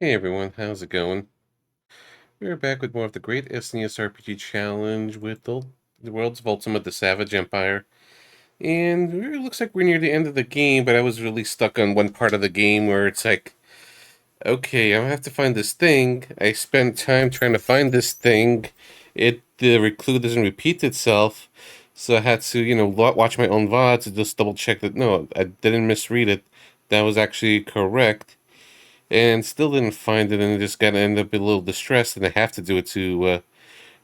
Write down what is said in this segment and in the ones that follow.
Hey everyone, how's it going? We're back with more of the Great SNES RPG Challenge with the world's of Ultima, the Savage Empire. And it looks like we're near the end of the game, but I was really stuck on one part of the game where it's like, okay, I have to find this thing. I spent time trying to find this thing. The clue doesn't repeat itself, so I had to, watch my own VOD to just double check that no, I didn't misread it. That was actually correct. And still didn't find it, and I just got to end up a little distressed, and I have to do it to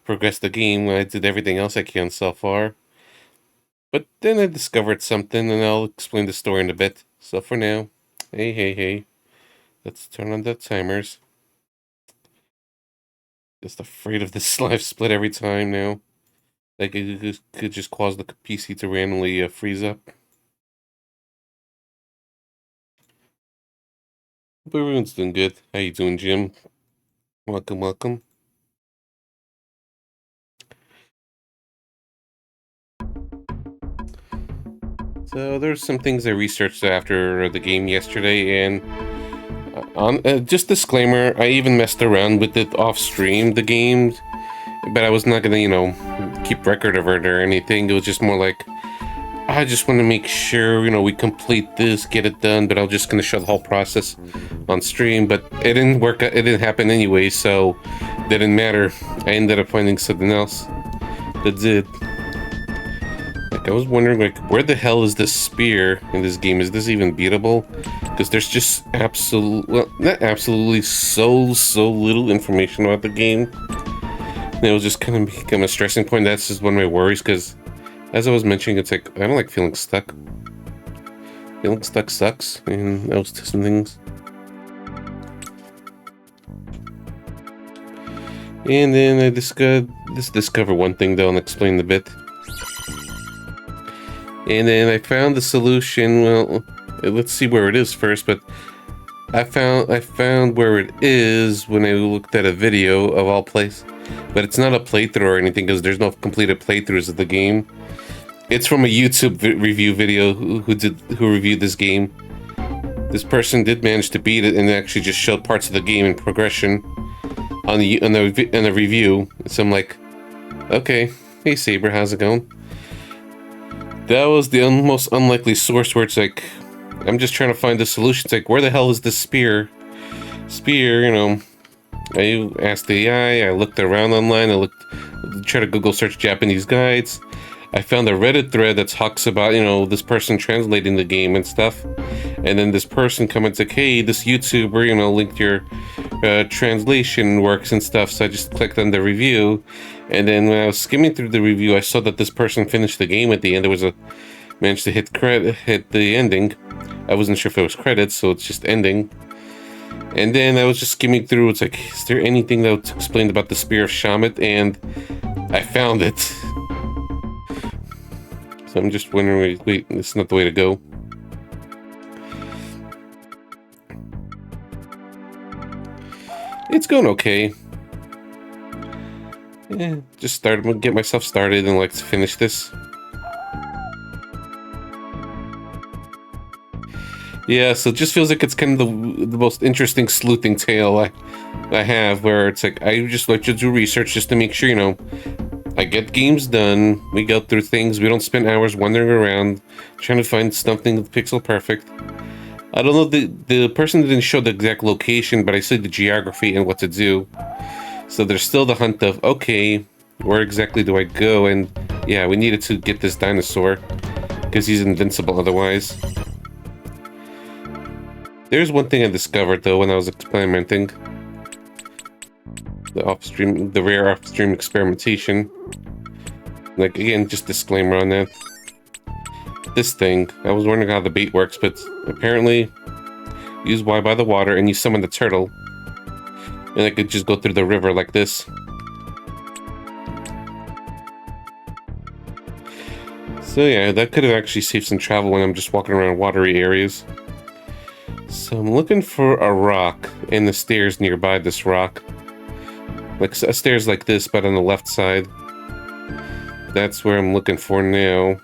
progress the game when I did everything else I can so far. But then I discovered something, and I'll explain the story in a bit. So for now, hey, let's turn on the timers. Just afraid of this live split every time now. Like it could just cause the PC to randomly freeze up. But everyone's doing good. How you doing, Jim? Welcome. So there's some things I researched after the game yesterday, and on just disclaimer, I even messed around with it off stream, the game, but I was not gonna, keep record of it or anything. It was just more like, I just want to make sure, we complete this, get it done, but I was just gonna show the whole process on stream, but it didn't work, it didn't happen anyway, so it didn't matter. I ended up finding something else that did. Like, I was wondering, like, where the hell is this spear in this game? Is this even beatable? Because there's just not absolutely, so little information about the game. And it was just kind of become a stressing point. That's just one of my worries, because as I was mentioning, it's like, I don't like feeling stuck. Feeling stuck sucks, and those some things. And then I discover one thing, though, and explain a bit. And then I found the solution. Well, let's see where it is first, but I found where it is when I looked at a video of all places. But it's not a playthrough or anything, because there's no completed playthroughs of the game. It's from a YouTube review video who reviewed this game. This person did manage to beat it and actually just showed parts of the game in progression on the review. So I'm like, okay, hey Saber, how's it going? That was the most unlikely source where it's like, I'm just trying to find the solution. It's like, where the hell is this spear? I asked the AI, I looked around online, tried to Google search Japanese guides. I found a Reddit thread that talks about, this person translating the game and stuff. And then this person comments like, hey, this YouTuber, linked your translation works and stuff. So I just clicked on the review. And then when I was skimming through the review, I saw that this person finished the game at the end. There was managed to hit the ending. I wasn't sure if it was credits, so it's just ending. And then I was just skimming through. It's like, is there anything that explained about the Spear of Shamit? And I found it. So I'm just wondering, wait, this is not the way to go. It's going okay. Yeah, just I'm gonna get myself started and like to finish this. Yeah, so it just feels like it's kind of the most interesting sleuthing tale I have, where it's like I just like to do research just to make sure, I get games done, we go through things, we don't spend hours wandering around trying to find something pixel perfect. I don't know, the person didn't show the exact location, but I see the geography and what to do. So there's still the hunt of, okay, where exactly do I go? And yeah, we needed to get this dinosaur, because he's invincible otherwise. There's one thing I discovered, though, when I was experimenting. The rare off-stream experimentation. Like, again, just disclaimer on that. This thing, I was wondering how the bait works, but apparently use Y by the water and you summon the turtle. And I could just go through the river like this. So yeah, that could have actually saved some travel when I'm just walking around watery areas. So I'm looking for a rock and the stairs nearby this rock. Like stairs like this, but on the left side. That's where I'm looking for now.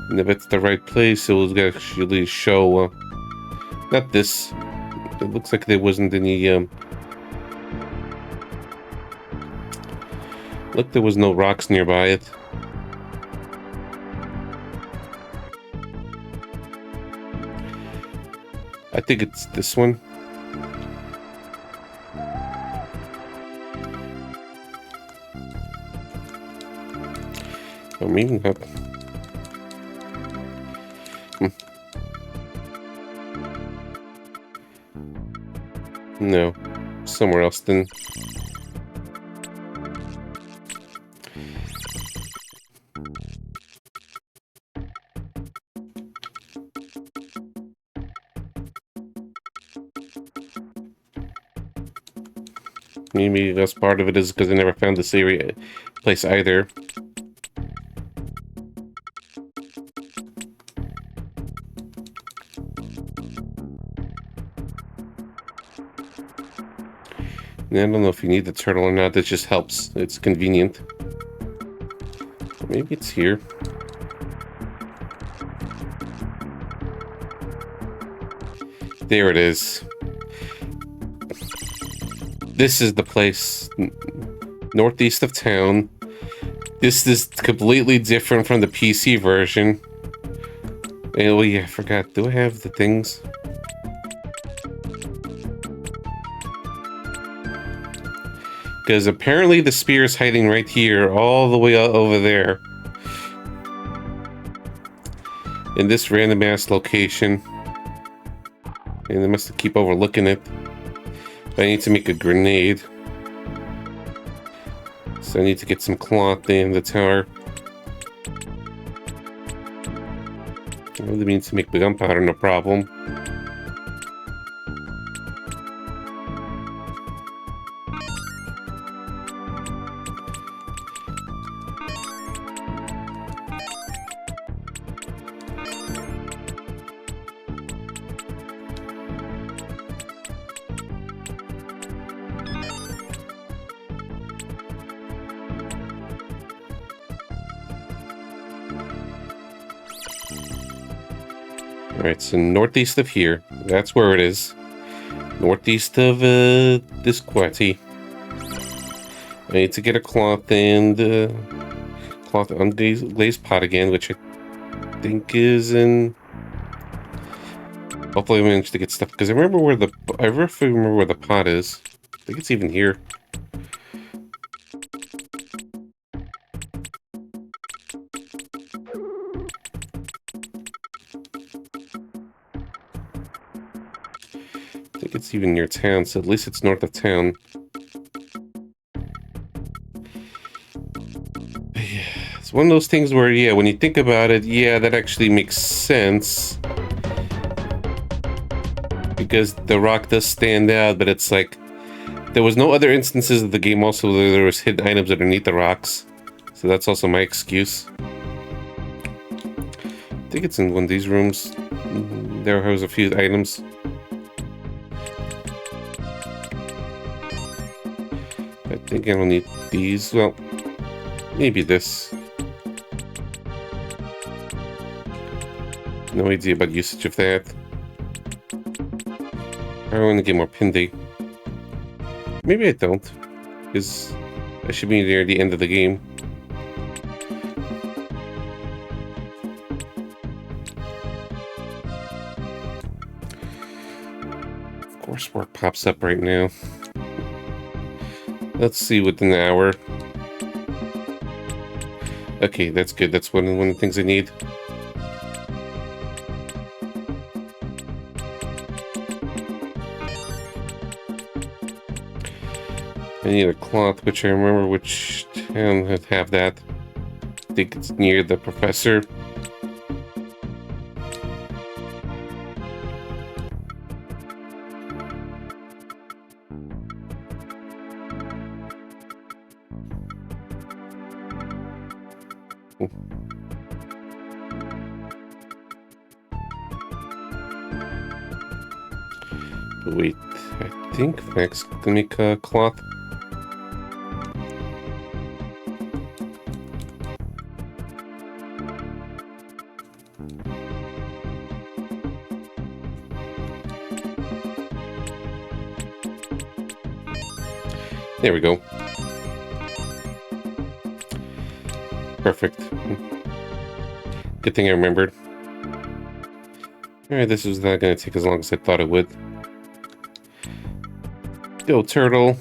And if it's the right place, it will actually show, not this. It looks like there wasn't any, look, there was no rocks nearby it. I think it's this one. Oh, maybe not. No, somewhere else then. Maybe that's part of it is because I never found this place either. I don't know if you need the turtle or not. That just helps. It's convenient. Maybe it's here. There it is. This is the place. Northeast of town. This is completely different from the PC version. Oh yeah, I forgot. Do I have the things? Because apparently the spear is hiding right here, all the way over there. In this random ass location. And they must keep overlooking it. I need to make a grenade. So I need to get some cloth in the tower. I really mean to make the gunpowder, no problem. Alright, so northeast of here. That's where it is. Northeast of this quatty. I need to get a cloth and cloth on glazed pot again, which I think is in. Hopefully I managed to get stuff because I remember where the pot is. I think it's even here. think it's even near town, so at least it's north of town. Yeah, it's one of those things where, yeah, when you think about it, yeah, that actually makes sense. Because the rock does stand out, but it's like, there was no other instances of the game also where there was hidden items underneath the rocks. So that's also my excuse. I think it's in one of these rooms. There was a few items. I think I don't need these. Well, maybe this. No idea about usage of that. I want to get more Pindy. Maybe I don't, because I should be near the end of the game. Of course, work pops up right now. Let's see within an hour. Okay, that's good. That's one of the things I need. I need a cloth, which I remember which town would have that. I think it's near the professor. But wait, I think Max can make a cloth. There we go. Perfect. Good thing I remembered. Alright, this was not going to take as long as I thought it would. Go, turtle.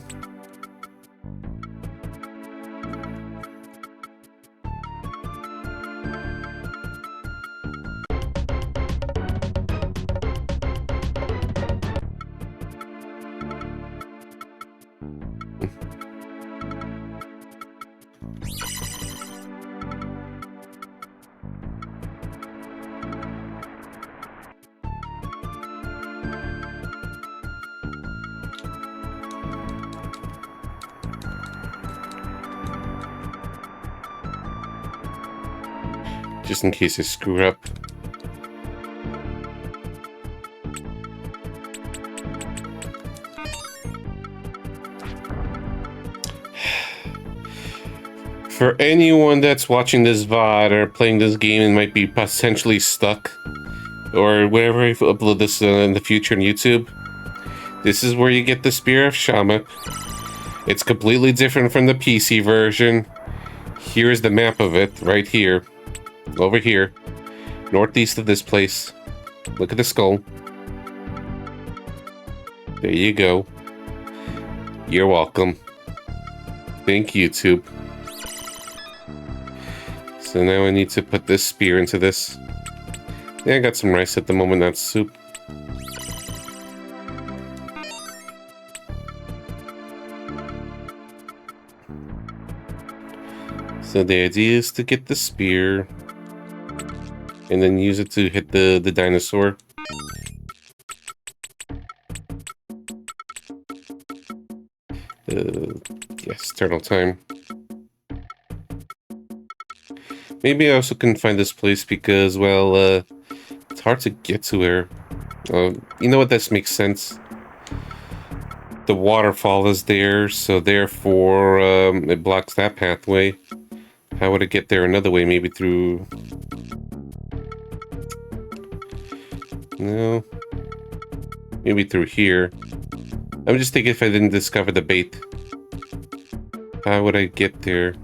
Just in case I screw up. For anyone that's watching this VOD or playing this game and might be potentially stuck, or whenever I upload this in the future on YouTube, this is where you get the Spear of Shamak. It's completely different from the PC version. Here's the map of it, right here. Over here. Northeast of this place. Look at the skull. There you go. You're welcome. Thank you, YouTube. So now I need to put this spear into this. Yeah, I got some rice at the moment, that's soup. So the idea is to get the spear and then use it to hit the dinosaur. Yes, turtle time. Maybe I also couldn't find this place because, well, it's hard to get to her. You know what, this makes sense. The waterfall is there, so therefore it blocks that pathway. How would it get there another way? Maybe through... No. Maybe through here. I'm just thinking if I didn't discover the bait. How would I get there?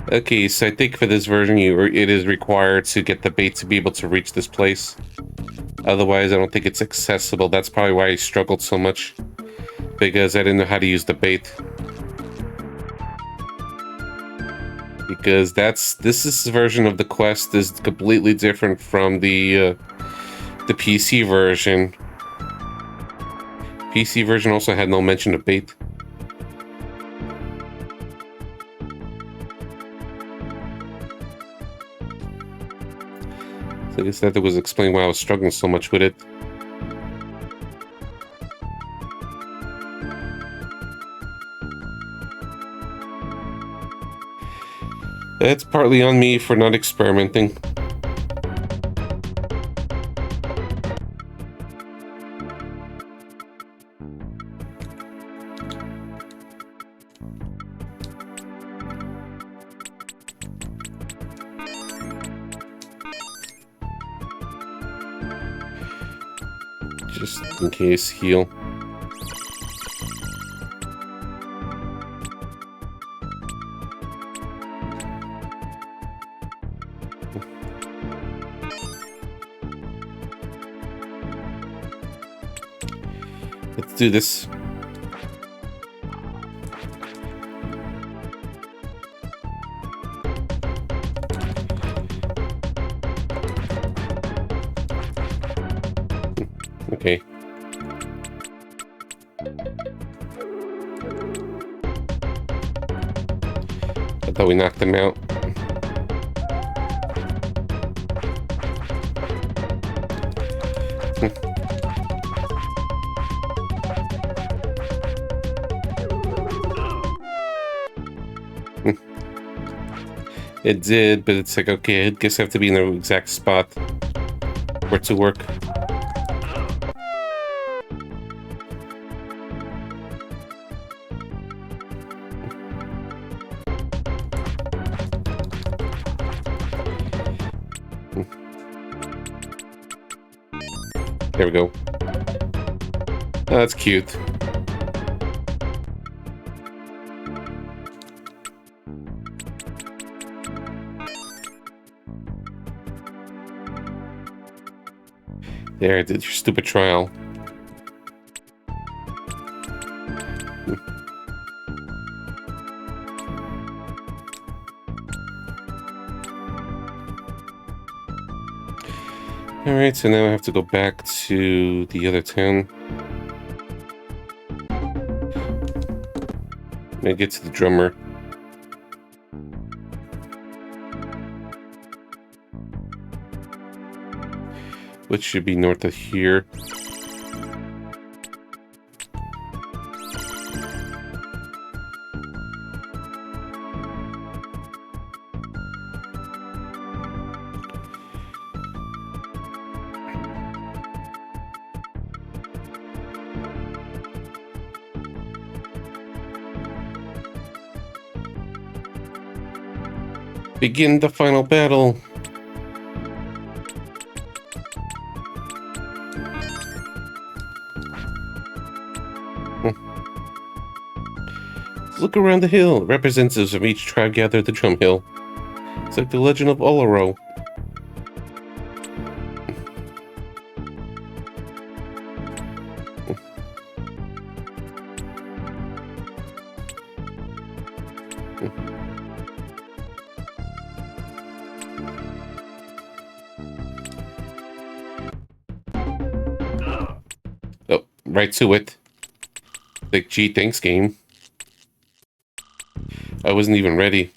Okay, so I think for this version, it is required to get the bait to be able to reach this place. Otherwise, I don't think it's accessible. That's probably why I struggled so much. Because I didn't know how to use the bait. Because this version of the quest is completely different from the PC version. PC version also had no mention of bait. So I guess that was explaining why I was struggling so much with it. That's partly on me for not experimenting. Just in case, heal. Let's do this. Okay. I thought we knocked them out. It did, but it's like, okay, I guess I have to be in the exact spot for it to work. There we go. Oh, that's cute. There, I did your stupid trial. Alright, so now I have to go back to the other town. And get to the drummer. Which should be north of here. Begin the final battle. Look around the hill. Representatives of each tribe gather at the drum hill. It's like the legend of Olaro. Oh, right to it. Like, gee, thanks, game. I wasn't even ready.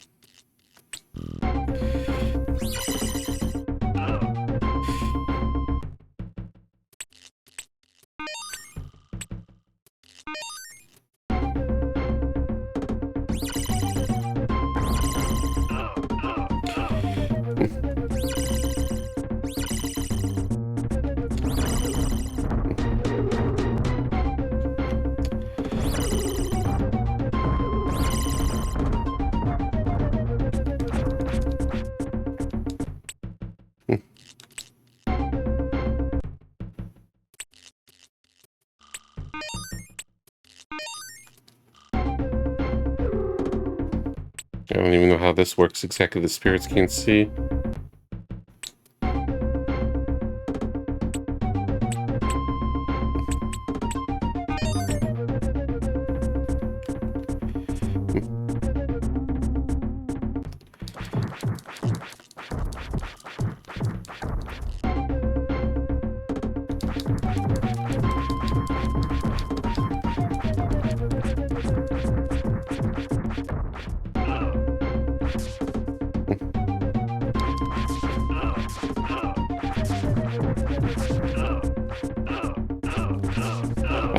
I don't even know how this works exactly. The spirits can't see.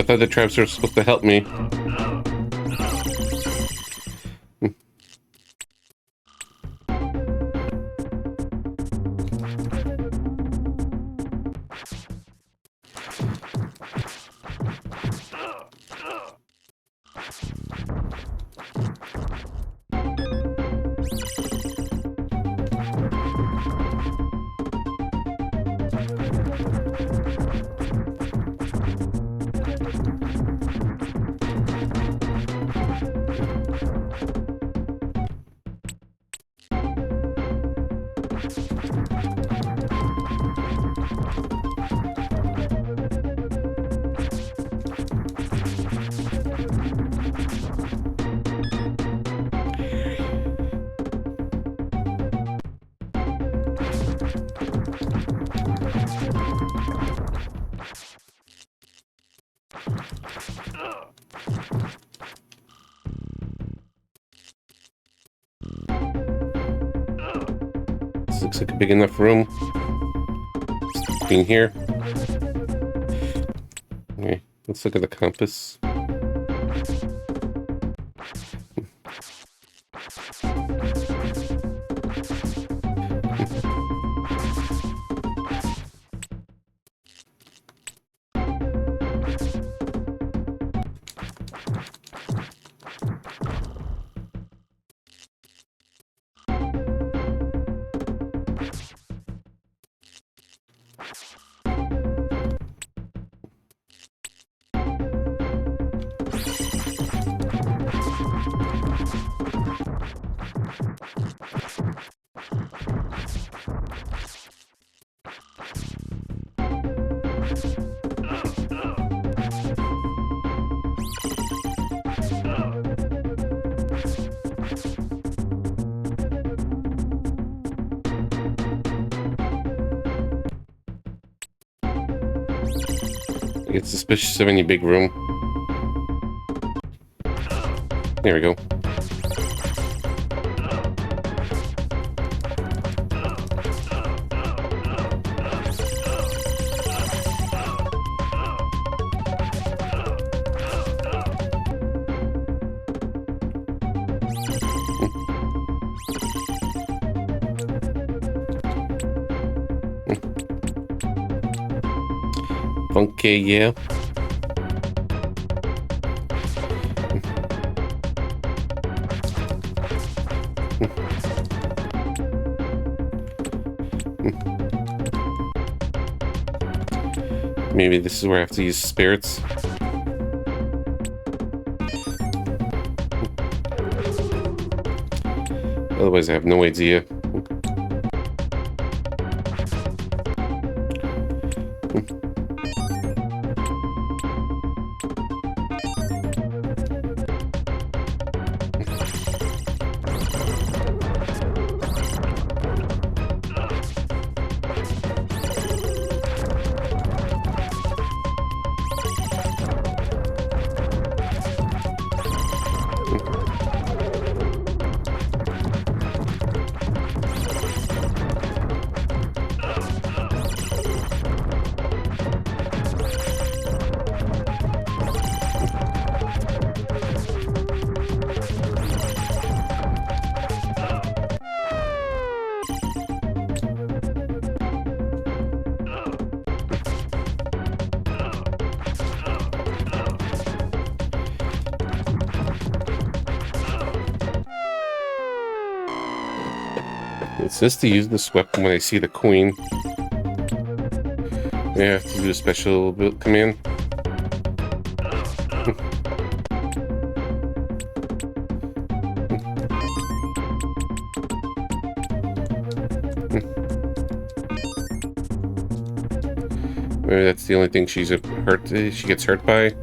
thought the traps were supposed to help me. This looks like a big enough room. Being here. Okay, let's look at the compass. I get suspicious of any big room. There we go. Okay, yeah. Maybe this is where I have to use spirits. Otherwise, I have no idea. It says to use this weapon when I see the queen. I have to do a special build command. Maybe that's the only thing she's hurt. She gets hurt by.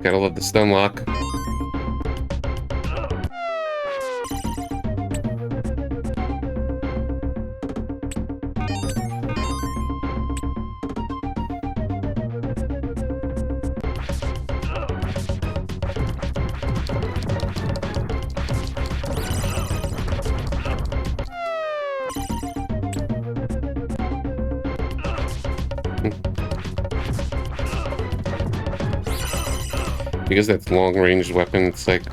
Gotta love the stun lock. Because that's long-range weapon, it's like,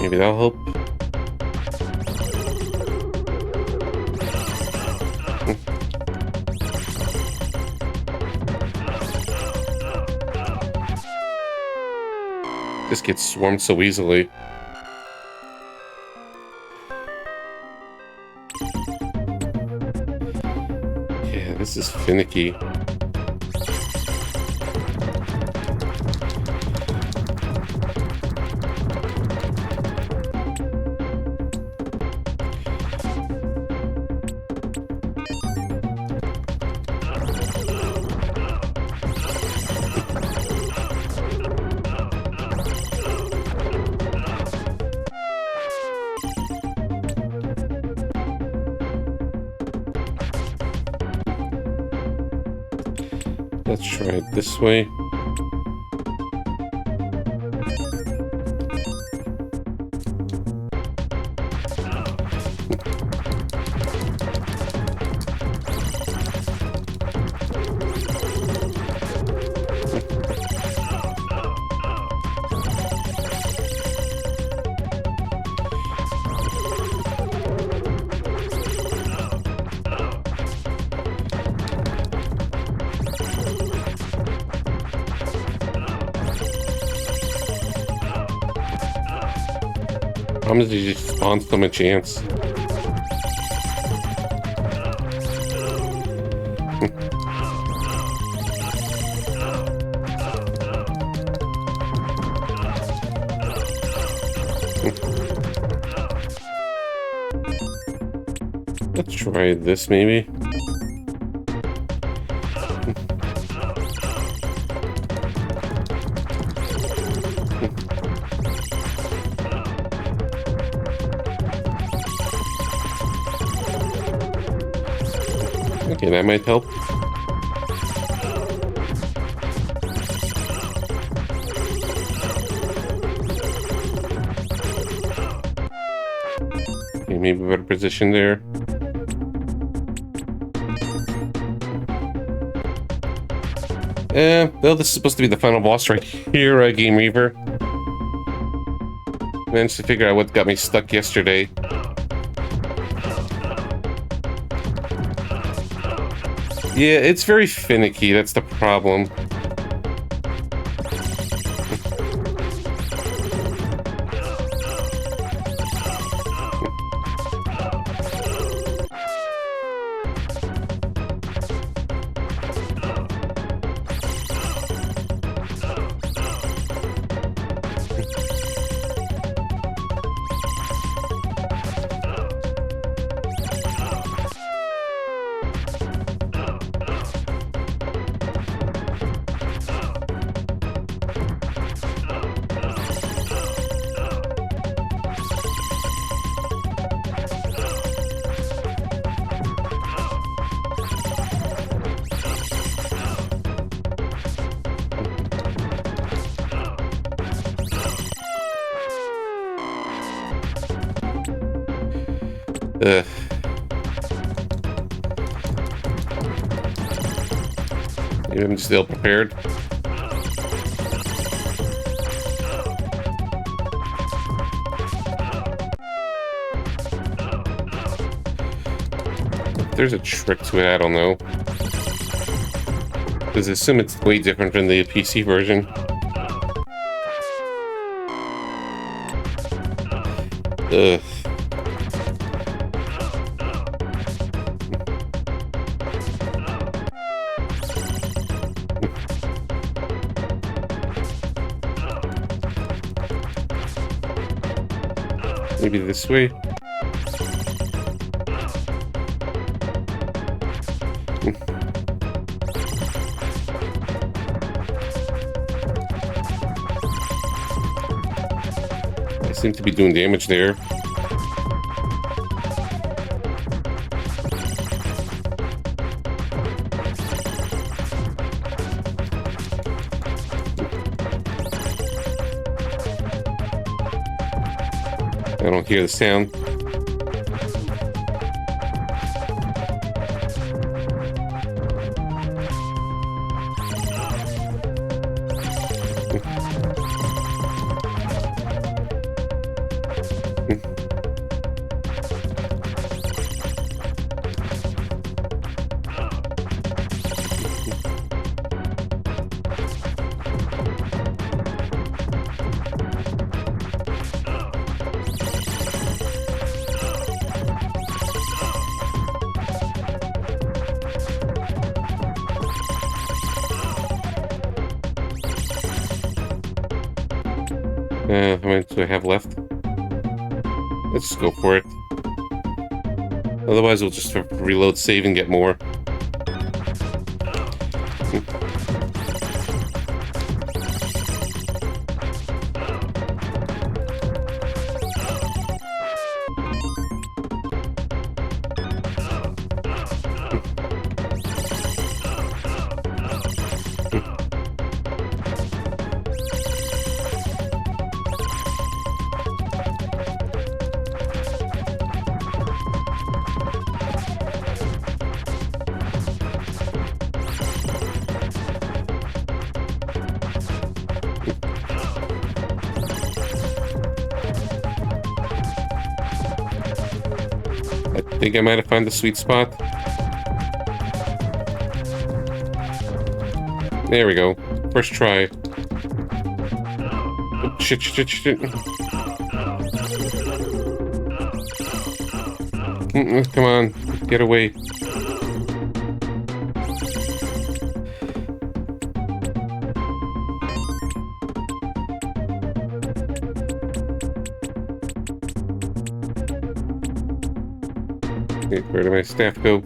maybe that'll help. Just gets swarmed so easily. Yeah, this is finicky. Let's try it this way. I'm gonna just taunt them a chance. Let's try this maybe. Okay, that might help. Okay, maybe a better position there. Well, this is supposed to be the final boss right here, Game Reaver. Managed to figure out what got me stuck yesterday. Yeah, it's very finicky, that's the problem. Ugh. Maybe I'm still prepared. If there's a trick to it, I don't know. Because I assume it's way different from the PC version. Ugh. Maybe this way. I seem to be doing damage there. I don't hear the sound. How many do I have left? Let's just go for it. Otherwise, we'll just have to reload, save, and get more. I think I might have found the sweet spot. There we go. First try. Oh, shit. Come on, get away. Okay, where did my staff go?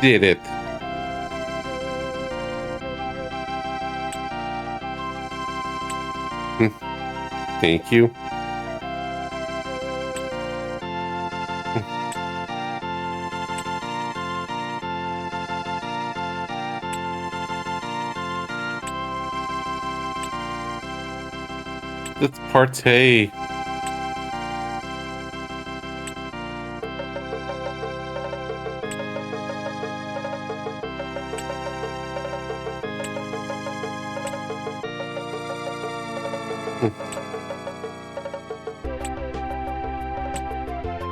Did it. Thank you. Let's partay.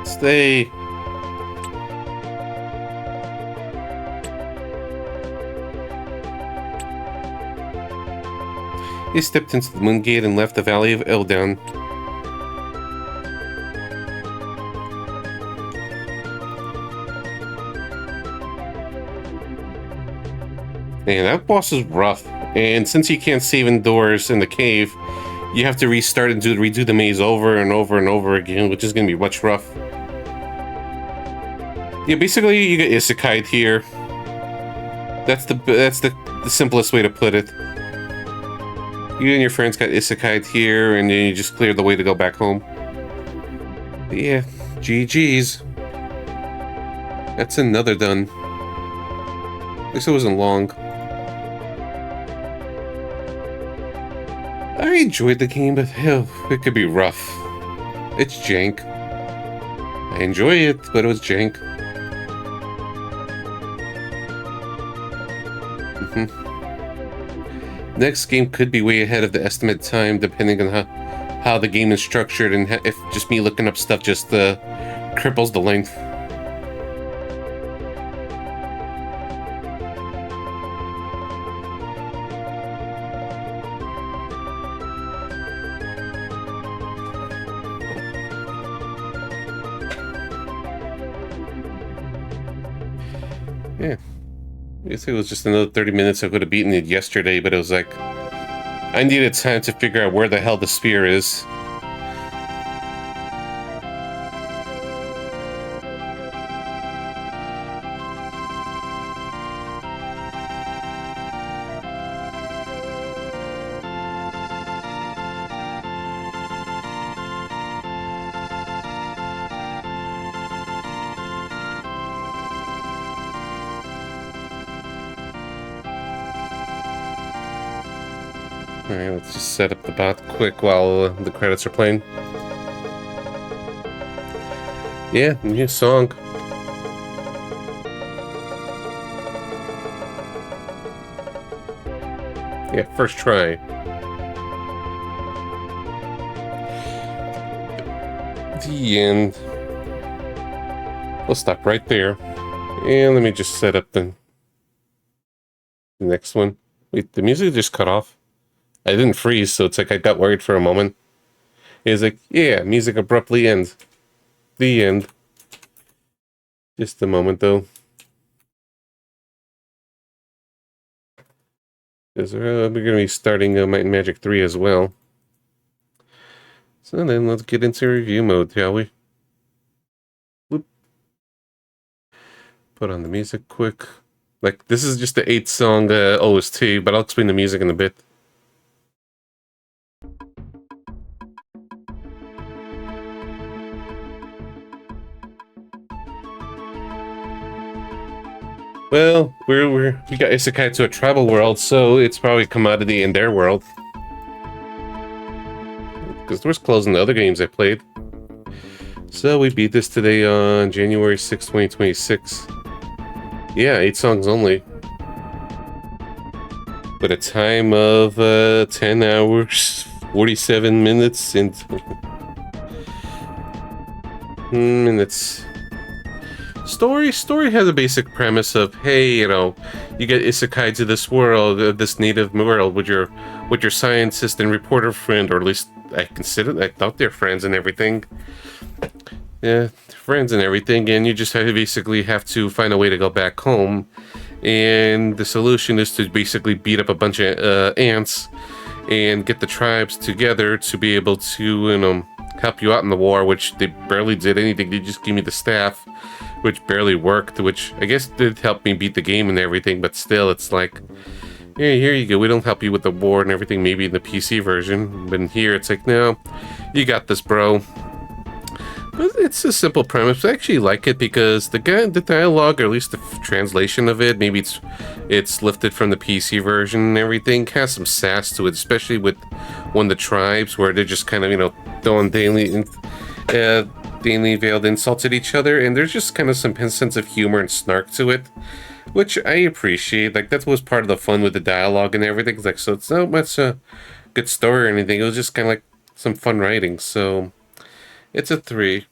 Stay. He stepped into the moon gate and left the valley of Eldown. Man, that boss is rough. And since you can't save indoors in the cave, you have to restart and redo the maze over and over and over again, which is going to be much rough. Yeah, basically you get isekai'd here. That's the simplest way to put it. You and your friends got isekai'd here, and then you just cleared the way to go back home. But yeah, GG's. That's another done. At least it wasn't long. I enjoyed the game, but hell, it could be rough. It's jank. I enjoy it, but it was jank. Next game could be way ahead of the estimated time, depending on how the game is structured, and if just me looking up stuff just cripples the length. Yeah. I guess it was just another 30 minutes. I could have beaten it yesterday, but it was like I needed time to figure out where the hell the spear is. Alright, let's just set up the bot quick while the credits are playing. Yeah, new song. Yeah, first try. The end. We'll stop right there. And let me just set up the next one. Wait, the music just cut off. I didn't freeze, so it's like I got worried for a moment. It's like, yeah, music abruptly ends. The end. Just a moment, though. Because we're going to be starting Might and Magic 3 as well. So then let's get into review mode, shall we? Whoop. Put on the music quick. Like, this is just the 8-song OST, but I'll explain the music in a bit. Well, we got isekai to a tribal world, so it's probably commodity in their world. Because doors closed in the other games I played. So we beat this today on January 6, 2026. Yeah, 8 songs only. With a time of 10 hours, 47 minutes, and minutes. Story has a basic premise of, hey, you know, you get isekai to this world, this native world, with your scientist and reporter friend, or at least I thought they're friends and everything. Yeah, friends and everything, and you just basically have to find a way to go back home. And the solution is to basically beat up a bunch of ants and get the tribes together to be able to, you know, help you out in the war, which they barely did anything. They just gave me the staff, which barely worked, which I guess did help me beat the game and everything, but still, it's like, yeah, here you go. We don't help you with the war and everything, maybe in the PC version, but in here, it's like, no, you got this, bro. But it's a simple premise. I actually like it because the dialogue, or at least the translation of it, maybe it's lifted from the PC version and everything, has some sass to it, especially with one of the tribes where they're just kind of, you know, throwing daily veiled insults at each other, and there's just kind of some sense of humor and snark to it, which I appreciate. Like, that was part of the fun with the dialogue and everything. It's like, so it's not much a good story or anything. It was just kind of like some fun writing, so it's a 3.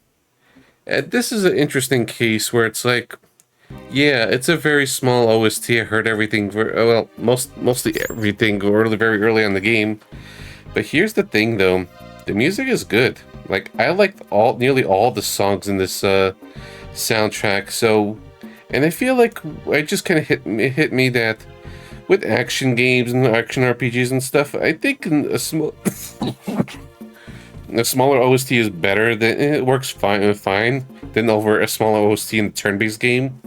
This is an interesting case where it's like, yeah, it's a very small OST. I heard everything, well, mostly everything very early on the game. But here's the thing, though. The music is good. Like, I liked nearly all the songs in this soundtrack. So, and I feel like I just kind of hit me that with action games and action RPGs and stuff, I think a smaller OST is better. It works fine than over a smaller OST in a turn-based game.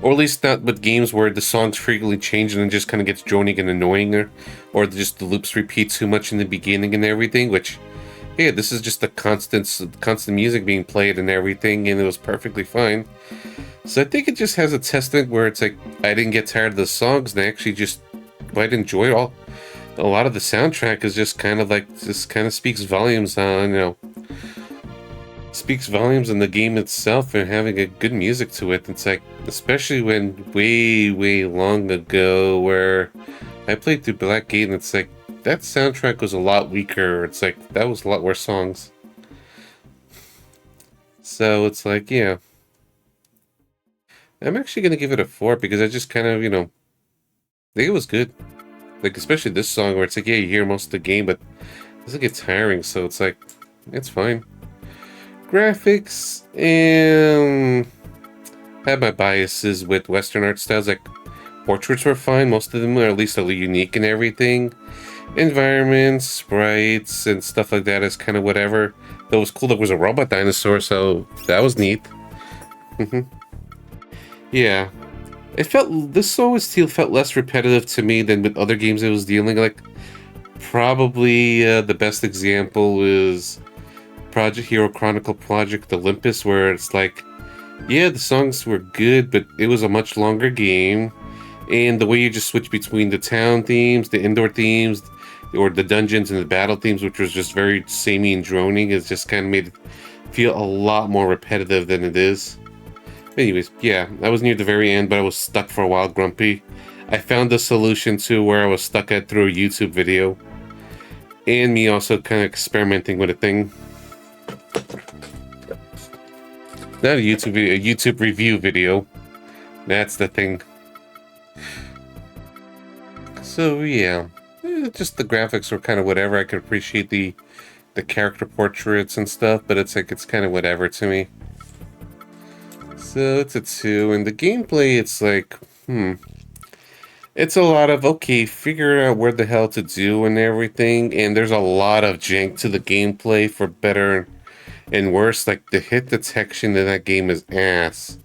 Or at least not with games where the songs frequently change and then just kind of gets droning and annoying, or just the loops repeat too much in the beginning and everything, which, yeah, this is just the constant music being played and everything, and it was perfectly fine. So I think it just has a testament where it's like, I didn't get tired of the songs, and I actually just might enjoy a lot of the soundtrack is just kind of like, just kind of speaks volumes on, you know, speaks volumes in the game itself and having a good music to it. It's like, especially when way long ago where I played through Black Gate, and it's like, that soundtrack was a lot weaker. It's like, that was a lot worse songs. So it's like, yeah. I'm actually going to give it a 4 because I just kind of, you know, I think it was good. Like, especially this song where it's like, yeah, you hear most of the game, but it doesn't get tiring, so it's like, it's fine. Graphics, and had my biases with Western art styles. Like, portraits were fine, most of them were at least a little unique and everything. Environments, sprites, and stuff like that is kind of whatever. That was cool. There was a robot dinosaur, so that was neat. Yeah. This OST felt less repetitive to me than with other games it was dealing. Like, probably the best example is Project Hero Chronicle Project Olympus, where it's like, yeah, the songs were good, but it was a much longer game. And the way you just switch between the town themes, the indoor themes, or the dungeons and the battle themes, which was just very samey and droning, is just kind of made it feel a lot more repetitive than it is. Anyways, yeah, I was near the very end, but I was stuck for a while, grumpy. I found the solution to where I was stuck at through a YouTube video, and me also kind of experimenting with a thing. Not a YouTube video, a YouTube review video. That's the thing. So yeah, just the graphics were kind of whatever. I could appreciate the character portraits and stuff, but it's like it's kind of whatever to me. So it's a 2, and the gameplay, it's like, it's a lot of, okay, figure out where the hell to do and everything, and there's a lot of jank to the gameplay for better and worse. Like, the hit detection in that game is ass.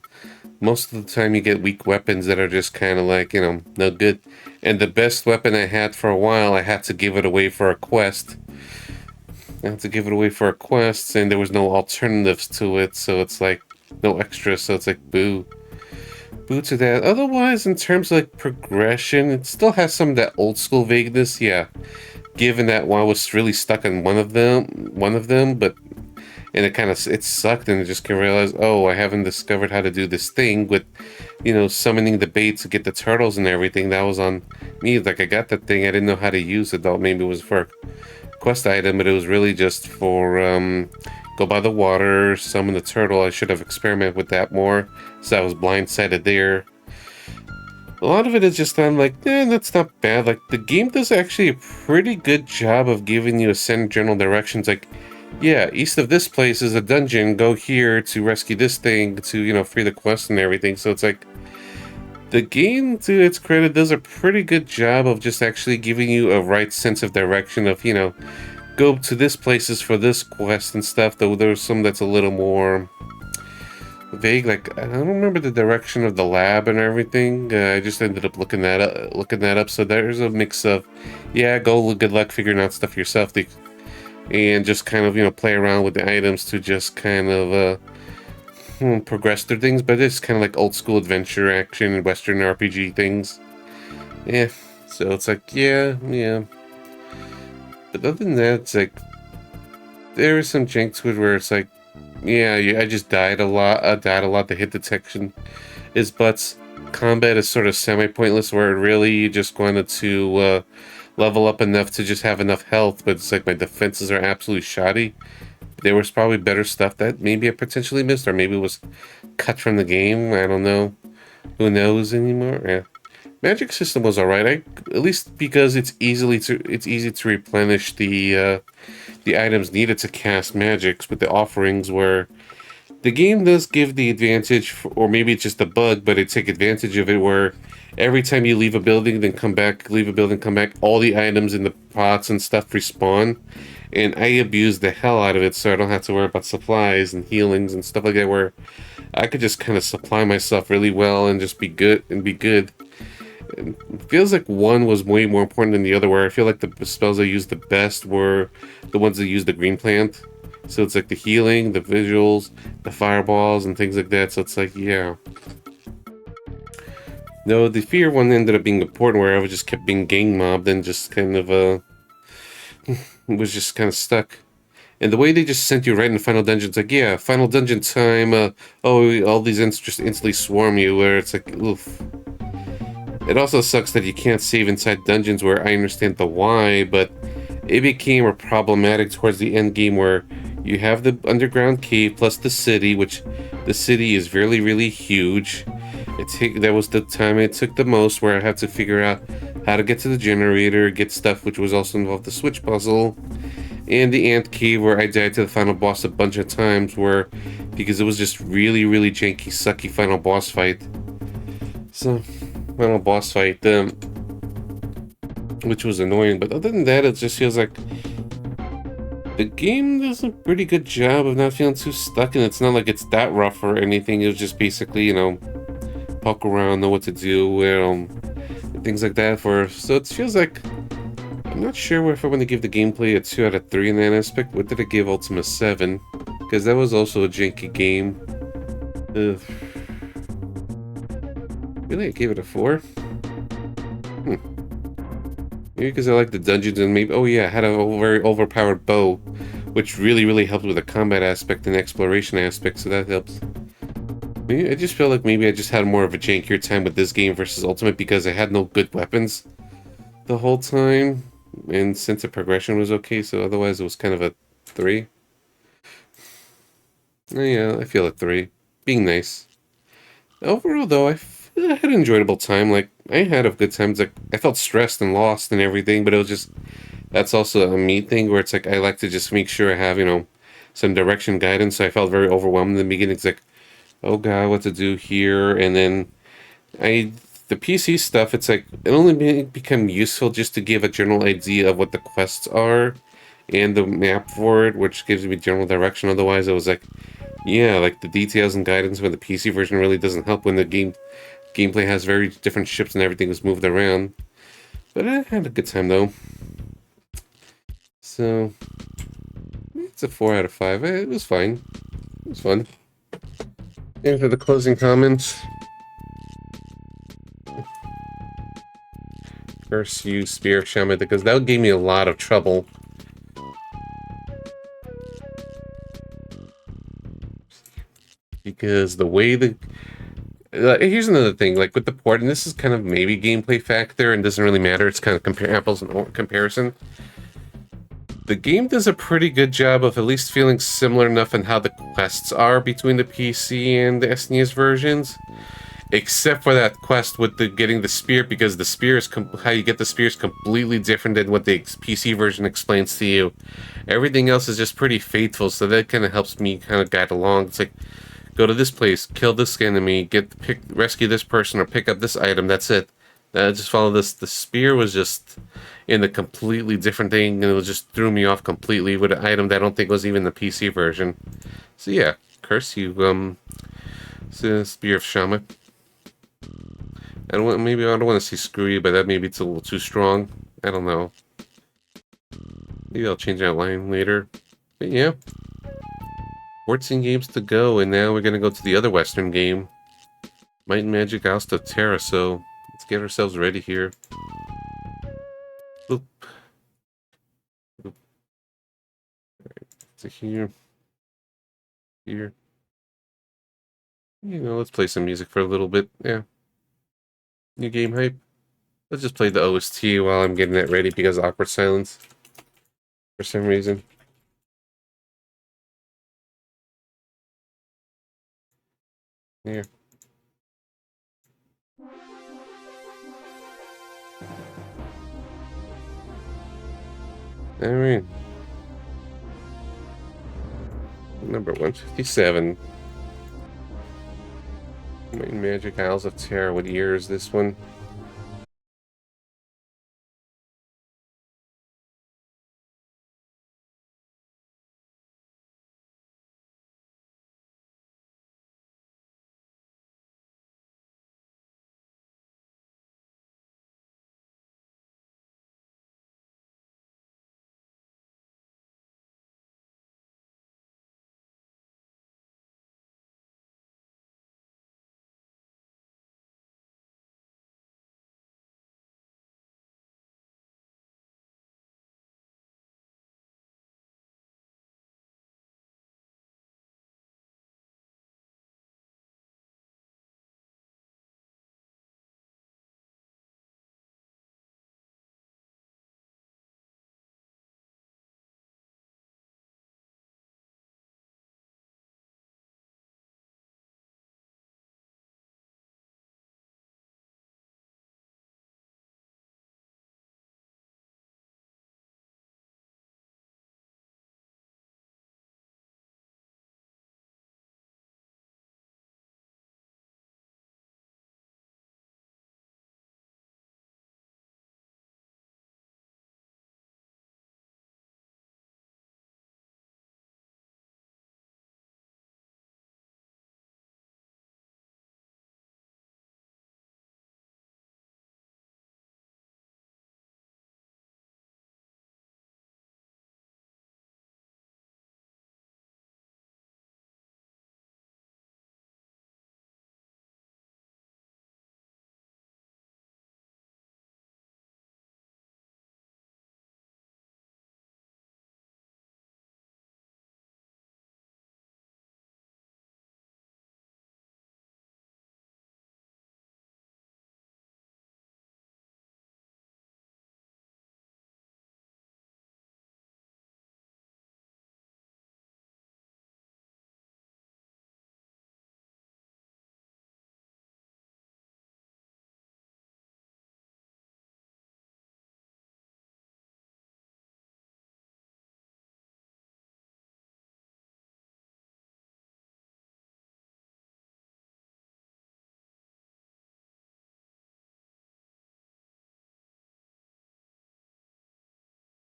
Most of the time you get weak weapons that are just kind of like, no good. And the best weapon I had for a while, I had to give it away for a quest. And there was no alternatives to it, so it's like, no extra, so it's like, boo. Boo to that. Otherwise, in terms of like progression, it still has some of that old school vagueness, yeah. Given that I was really stuck on one of them, but and it sucked, and I just can realize, oh, I haven't discovered how to do this thing with, summoning the bait to get the turtles and everything. That was on me. Like, I got that thing, I didn't know how to use it, though. Maybe it was for a quest item, but it was really just for, go by the water, summon the turtle. I should have experimented with that more, so I was blindsided there. A lot of it is just, I'm like, that's not bad. Like, the game does actually a pretty good job of giving you a set general directions, like, yeah, east of this place is a dungeon, go here to rescue this thing, to, free the quest and everything. So it's like, the game, to its credit, does a pretty good job of just actually giving you a right sense of direction of, go to this places for this quest and stuff, though there's some that's a little more vague. Like, I don't remember the direction of the lab and everything. I just ended up looking that up. So there's a mix of, yeah, go good luck figuring out stuff yourself, and just kind of, play around with the items to just kind of progress through things. But it's kind of like old school adventure action and Western RPG things. Yeah, so it's like, yeah. But other than that, it's like, there is some jank to it where it's like, yeah, I just died a lot. The hit detection is butts. Combat is sort of semi-pointless, where really you just wanted to level up enough to just have enough health, but it's like my defenses are absolutely shoddy. There was probably better stuff that maybe I potentially missed, or maybe it was cut from the game. I don't know. Who knows anymore? Yeah. Magic system was alright. At least because it's easy to replenish the items needed to cast magics with the offerings, where the game does give the advantage, or maybe it's just a bug, but it take advantage of it, where every time you leave a building, then come back, all the items in the pots and stuff respawn. And I abuse the hell out of it, so I don't have to worry about supplies and healings and stuff like that, where I could just kind of supply myself really well and just be good. It feels like one was way more important than the other, where I feel like the spells I used the best were the ones that used the green plant. So it's like the healing, the visuals, the fireballs, and things like that. So it's like, yeah. No, the fear one ended up being important, where I just kept being gang mobbed and just kind of, was just kind of stuck. And the way they just sent you right in the final dungeon, it's like, yeah, final dungeon time, all these just instantly swarm you, where it's like, oof. It also sucks that you can't save inside dungeons, where I understand the why, but it became a problematic towards the end game, where you have the underground cave plus the city, which the city is really, really huge. That was the time it took the most, where I had to figure out how to get to the generator, get stuff, which was also involved the switch puzzle, and the ant cave, where I died to the final boss a bunch of times, because it was just really, really janky, sucky final boss fight. Which was annoying, but other than that, it just feels like the game does a pretty good job of not feeling too stuck, and it's not like it's that rough or anything. It was just basically, poke around, know what to do, and things like that. So it feels like, I'm not sure if I want to give the gameplay a 2 out of 3 in that aspect. What did I give Ultima 7? Because that was also a janky game. Really, I gave it a 4? Maybe because I like the dungeons and maybe, oh yeah, I had a very overpowered bow, which really helped with the combat aspect and exploration aspect, so that helps. Maybe, I just feel like maybe I just had more of a jankier time with this game versus Ultimate because I had no good weapons the whole time, and since the progression was okay, so otherwise it was kind of a 3. Yeah, I feel a 3. Being nice. Overall, though, I had an enjoyable time. Like, I had a good time. It's like, I felt stressed and lost and everything, but it was just, that's also a me thing where it's like, I like to just make sure I have, some direction guidance. So I felt very overwhelmed in the beginning. It's like, oh God, what to do here? And then I, the PC stuff, it's like, it only become useful just to give a general idea of what the quests are and the map for it, which gives me general direction. Otherwise, it was like, yeah, like the details and guidance for the PC version really doesn't help when the gameplay has very different ships and everything is moved around. But I had a good time though. So it's a 4 out of 5. It was fine. It was fun. And for the closing comments, curse you, Spear of Shaman, because that gave me a lot of trouble. Because the way here's another thing, like with the port, and this is kind of maybe gameplay factor and doesn't really matter. It's kind of apples and comparison. The game does a pretty good job of at least feeling similar enough in how the quests are between the PC and the SNES versions. Except for that quest with the getting the spear, because the spear is how you get the spear is completely different than what the PC version explains to you. Everything else is just pretty faithful, so that kind of helps me kind of guide along. It's like, go to this place, kill this enemy, rescue this person, or pick up this item. That's it. Just follow this. The spear was just in a completely different thing, and it just threw me off completely with an item that I don't think was even the PC version. So yeah, curse you, Spear of Shaman. Maybe I don't want to say screw you, but that maybe it's a little too strong. I don't know. Maybe I'll change that line later. But yeah. 14 games to go, and now we're gonna go to the other Western game. Might and Magic Oust of Terra, so let's get ourselves ready here. Oop. Oop. Alright, to here. Here. Let's play some music for a little bit. Yeah. New game hype. Let's just play the OST while I'm getting it ready because of awkward silence. For some reason. Yeah. Alright. Number 157. Magic Isles of Terror. What year is this one?